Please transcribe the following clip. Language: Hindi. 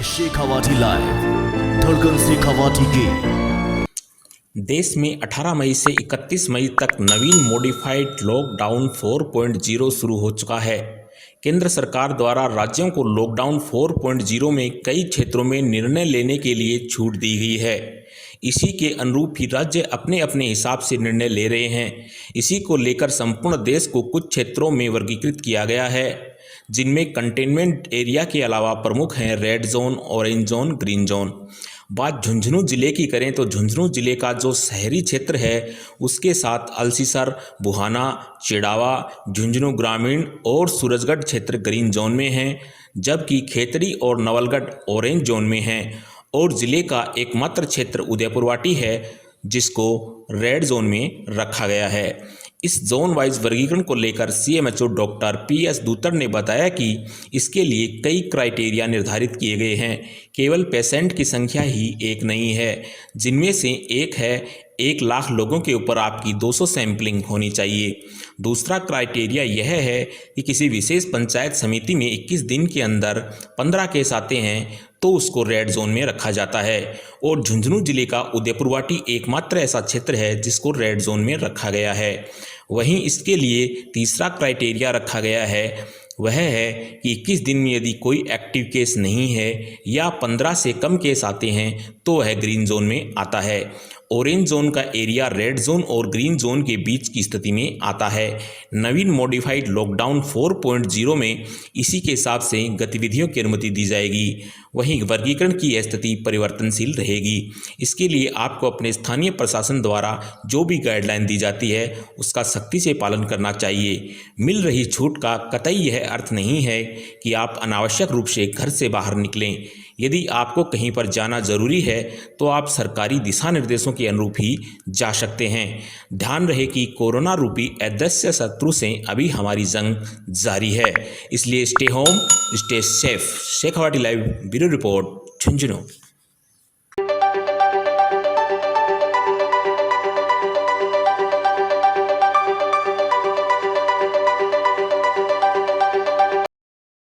शेखावाटी लाइव, धड़कन शेखावाटी की। देश में 18 मई से 31 मई तक नवीन मॉडिफाइड लॉकडाउन 4.0 शुरू हो चुका है। केंद्र सरकार द्वारा राज्यों को लॉकडाउन 4.0 में कई क्षेत्रों में निर्णय लेने के लिए छूट दी गई है। इसी के अनुरूप ही राज्य अपने अपने हिसाब से निर्णय ले रहे हैं। इसी को लेकर संपूर्ण देश को कुछ क्षेत्रों में वर्गीकृत किया गया है, जिनमें कंटेनमेंट एरिया के अलावा प्रमुख हैं red zone, orange zone, green zone. बात झुंझुनू जिले की करें तो झुंझुनू जिले का जो शहरी क्षेत्र है उसके साथ अलसीसर, बुहाना, चिड़ावा, झुंझुनू ग्रामीण और सूरजगढ़ क्षेत्र ग्रीन जोन में हैं, जबकि खेतड़ी और नवलगढ़ ऑरेंज जोन में हैं और ज़िले का एकमात्र क्षेत्र उदयपुरवाटी है जिसको रेड जोन में रखा गया है। इस जोन वाइज वर्गीकरण को लेकर सीएमएचओ डॉक्टर पीएस दूतर ने बताया कि इसके लिए कई क्राइटेरिया निर्धारित किए गए हैं। केवल पेशेंट की संख्या ही एक नहीं है, जिनमें से एक है 1 लाख लोगों के ऊपर आपकी 200 सैंपलिंग होनी चाहिए। दूसरा क्राइटेरिया यह है कि किसी विशेष पंचायत समिति में 21 दिन के अंदर 15 केस आते हैं तो उसको रेड जोन में रखा जाता है और झुंझुनू जिले का उदयपुरवाटी एकमात्र ऐसा क्षेत्र है जिसको रेड जोन में रखा गया है। वहीं इसके लिए तीसरा क्राइटेरिया रखा गया है, वह है कि 21 दिन में यदि कोई एक्टिव केस नहीं है या 15 से कम केस आते हैं तो वह ग्रीन जोन में आता है। ऑरेंज जोन का एरिया रेड जोन और ग्रीन जोन के बीच की स्थिति में आता है। नवीन मॉडिफाइड लॉकडाउन 4.0 में इसी के हिसाब से गतिविधियों की अनुमति दी जाएगी। वहीं वर्गीकरण की यह स्थिति परिवर्तनशील रहेगी। इसके लिए आपको अपने स्थानीय प्रशासन द्वारा जो भी गाइडलाइन दी जाती है उसका सख्ती से पालन करना चाहिए। मिल रही छूट का कतई यह अर्थ नहीं है कि आप अनावश्यक रूप से घर से बाहर निकलें। यदि आपको कहीं पर जाना जरूरी है तो आप सरकारी दिशा निर्देशों के अनुरूप ही जा सकते हैं। ध्यान रहे कि कोरोना रूपी अदृश्य शत्रु से अभी हमारी जंग जारी है, इसलिए stay home, stay safe. Shekhawati live bureau report, Jhunjhunu.